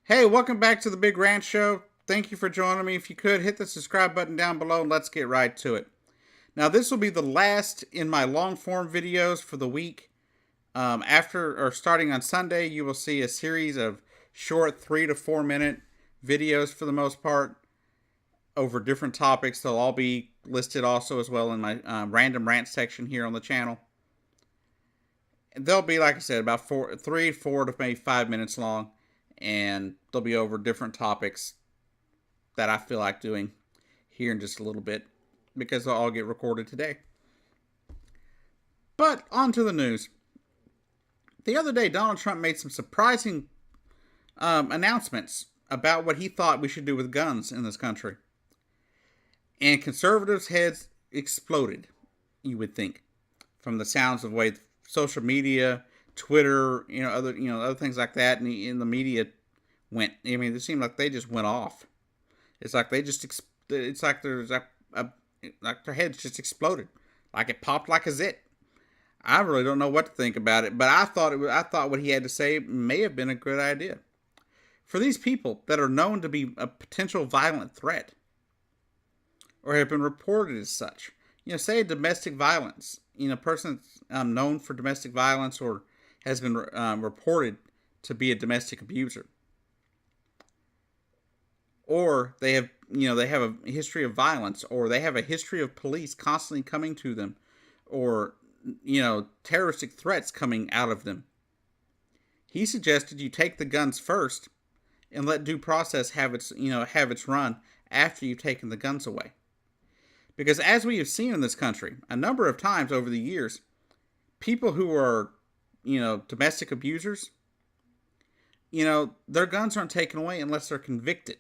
Hey, welcome back to the Big Ranch Show. Thank you for joining me. If you could, hit the subscribe button down below and let's get right to it. Now, this will be the last in my long form videos for the week. Starting on Sunday, you will see a series of short 3 to 4 minute videos for the most part over different topics. They'll all be listed also as well in my random rant section here on the channel. They'll be, like I said, about 4 to maybe 5 minutes long, and they'll be over different topics that I feel like doing here in just a little bit because they'll all get recorded today. But on to the news. The other day, Donald Trump made some surprising announcements about what he thought we should do with guns in this country. And conservatives' heads exploded, you would think, from the sounds of the way social media, Twitter, other things like that, and in the media went. I mean, it seemed like they just went off. It's like they just. It's like there's like their heads just exploded, like it popped like a zit. I really don't know what to think about it, but I thought what he had to say may have been a good idea. For these people that are known to be a potential violent threat, or have been reported as such, say a domestic violence, a person known for domestic violence or has been reported to be a domestic abuser, or they have a history of violence, or they have a history of police constantly coming to them, or terroristic threats coming out of them. He suggested you take the guns first and let due process have its run after you've taken the guns away. Because as we have seen in this country a number of times over the years, people who are, domestic abusers, their guns aren't taken away unless they're convicted.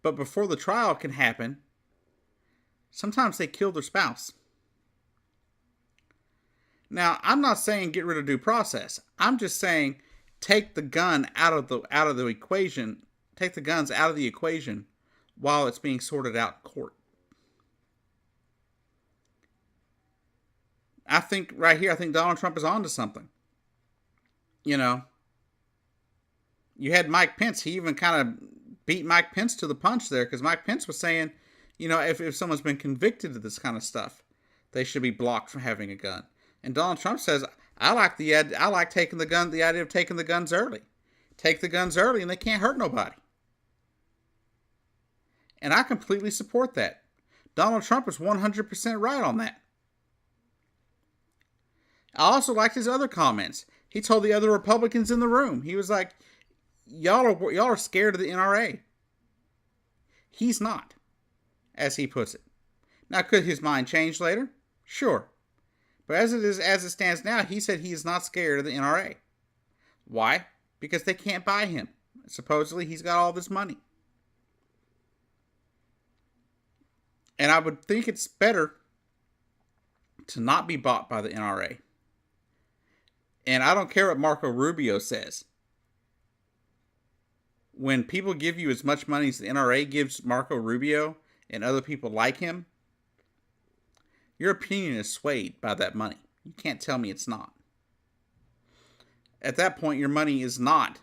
But before the trial can happen, sometimes they kill their spouse. Now, I'm not saying get rid of due process. I'm just saying take the gun out of the equation. Take the guns out of the equation while it's being sorted out in court. I think right here, Donald Trump is onto something. You had Mike Pence. He even kind of beat Mike Pence to the punch there, because Mike Pence was saying, if someone's been convicted of this kind of stuff, they should be blocked from having a gun. And Donald Trump says, I like taking the idea of taking the guns early. Take the guns early and they can't hurt nobody. And I completely support that. Donald Trump is 100% right on that. I also liked his other comments. He told the other Republicans in the room, he was like, y'all are scared of the NRA. He's not, as he puts it. Now, could his mind change later? Sure. But as it stands now, he said he is not scared of the NRA. Why? Because they can't buy him. Supposedly, he's got all this money. And I would think it's better to not be bought by the NRA. And I don't care what Marco Rubio says. When people give you as much money as the NRA gives Marco Rubio and other people like him, your opinion is swayed by that money. You can't tell me it's not. At that point, your money is not,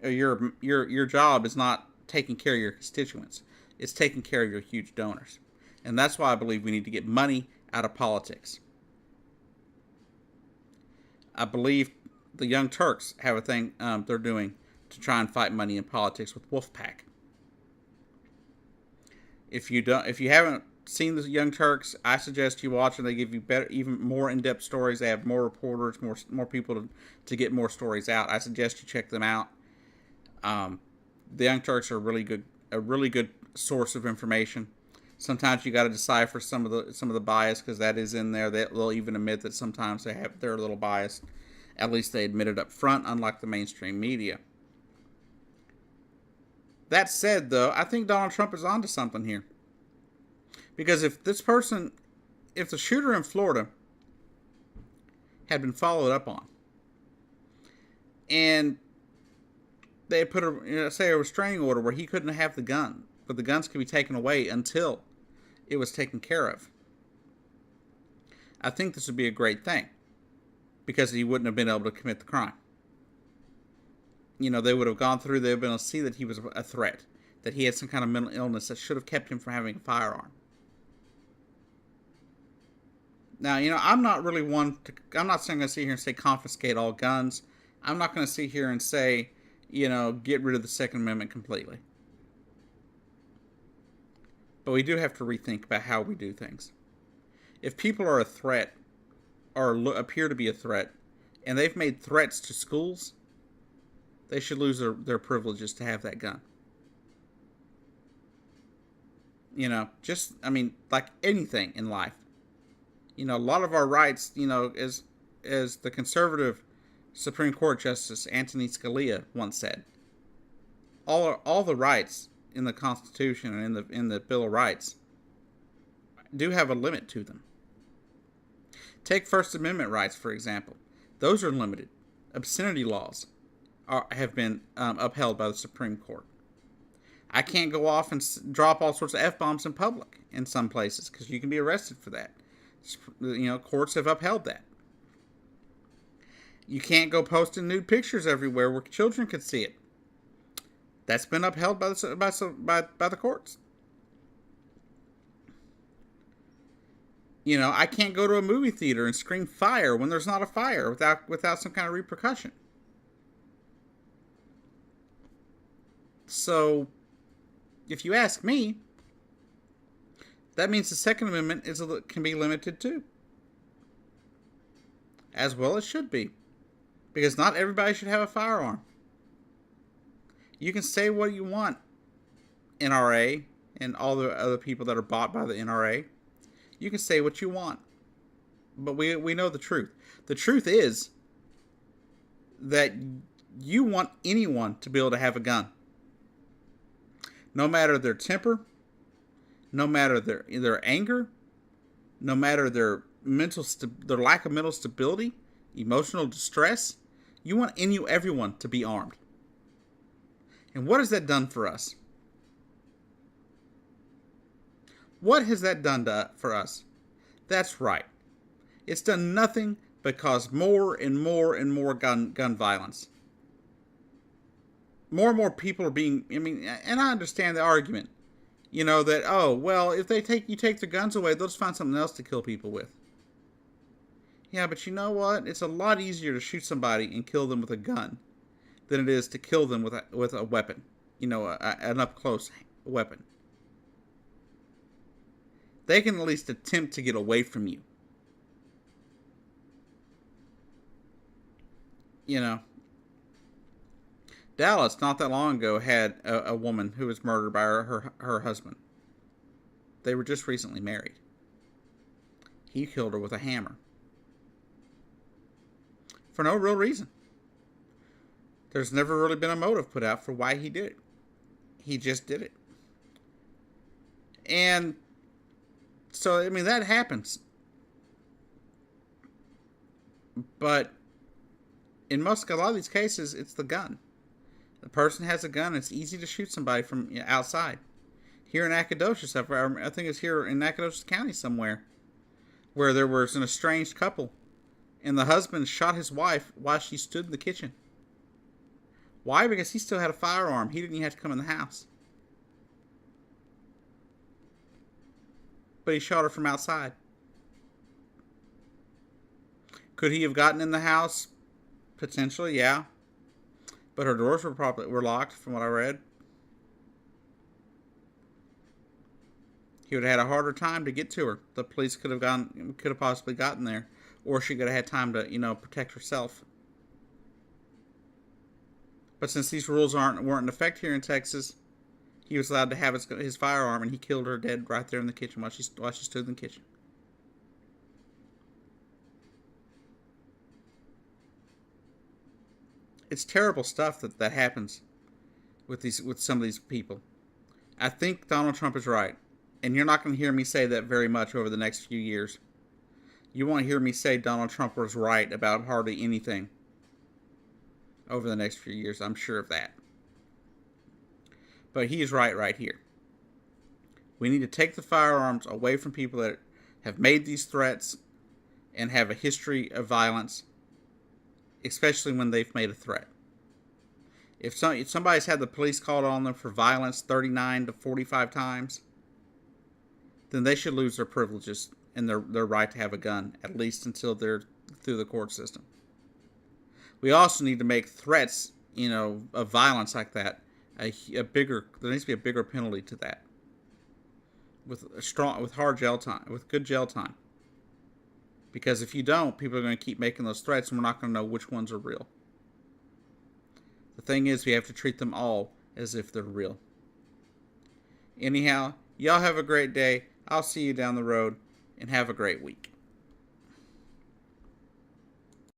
your job is not taking care of your constituents. It's taking care of your huge donors. And that's why I believe we need to get money out of politics. I believe the Young Turks have a thing they're doing to try and fight money in politics with Wolfpack. If you haven't seen the Young Turks, I suggest you watch them. They give you better, even more in-depth stories. They have more reporters, more people to get more stories out. I suggest you check them out. The Young Turks are a really good source of information. Sometimes you got to decipher some of the bias, because that is in there. They'll even admit that sometimes they're a little biased. At least they admit it up front, unlike the mainstream media. That said, though, I think Donald Trump is onto something here. Because if the shooter in Florida had been followed up on, and they put a restraining order where he couldn't have the gun, but the guns could be taken away until it was taken care of, I think this would be a great thing, because he wouldn't have been able to commit the crime. They would have gone through, they would have been able to see that he was a threat, that he had some kind of mental illness that should have kept him from having a firearm. Now, I'm not really I'm not saying I'm going to sit here and say confiscate all guns. I'm not going to sit here and say, get rid of the Second Amendment completely. But we do have to rethink about how we do things. If people are a threat, or appear to be a threat, and they've made threats to schools, they should lose their privileges to have that gun. Like anything in life. A lot of our rights, as the conservative Supreme Court Justice Anthony Scalia once said, all the rights in the Constitution and in the Bill of Rights do have a limit to them. Take First Amendment rights, for example. Those are limited. Obscenity laws have been upheld by the Supreme Court. I can't go off and drop all sorts of F-bombs in public in some places because you can be arrested for that. Courts have upheld that. You can't go posting nude pictures everywhere where children could see it. That's been upheld by the courts. I can't go to a movie theater and scream fire when there's not a fire without some kind of repercussion. So, if you ask me, that means the Second Amendment can be limited too. As well it should be. Because not everybody should have a firearm. You can say what you want, NRA, and all the other people that are bought by the NRA. You can say what you want. But we know the truth. The truth is that you want anyone to be able to have a gun. No matter their temper, no matter their anger, no matter their lack of mental stability, emotional distress, you want everyone to be armed. And what has that done for us? What has that done for us? That's right. It's done nothing but cause more and more and more gun violence. More and more people are being, and I understand the argument, that, if you take their guns away, they'll just find something else to kill people with. Yeah, but you know what? It's a lot easier to shoot somebody and kill them with a gun than it is to kill them with a weapon, an up-close weapon. They can at least attempt to get away from you. Dallas, not that long ago, had a woman who was murdered by her husband. They were just recently married. He killed her with a hammer. For no real reason. There's never really been a motive put out for why he did it. He just did it. And so, that happens. But in a lot of these cases, it's the gun. The person has a gun. It's easy to shoot somebody from outside. Here in Nacogdoches, I think it's here in Nacogdoches County somewhere, where there was an estranged couple, and the husband shot his wife while she stood in the kitchen. Why? Because he still had a firearm. He didn't even have to come in the house. But he shot her from outside. Could he have gotten in the house? Potentially, yeah. But her doors were locked, from what I read. He would have had a harder time to get to her. The police could have possibly gotten there, or she could have had time to, protect herself. But since these rules weren't in effect here in Texas, he was allowed to have his firearm, and he killed her dead right there in the kitchen while she stood in the kitchen. It's terrible stuff that happens with some of these people. I think Donald Trump is right, and you're not going to hear me say that very much over the next few years. You won't hear me say Donald Trump was right about hardly anything over the next few years. I'm sure of that. But he is right here. We need to take the firearms away from people that have made these threats and have a history of violence, especially when they've made a threat. If somebody's had the police called on them for violence 39 to 45 times, then they should lose their privileges and their right to have a gun, at least until they're through the court system. We also need to make threats, of violence like that a bigger. There needs to be a bigger penalty to that, with good jail time. Because if you don't, people are going to keep making those threats, and we're not going to know which ones are real. The thing is, we have to treat them all as if they're real. Anyhow, y'all have a great day. I'll see you down the road, and have a great week.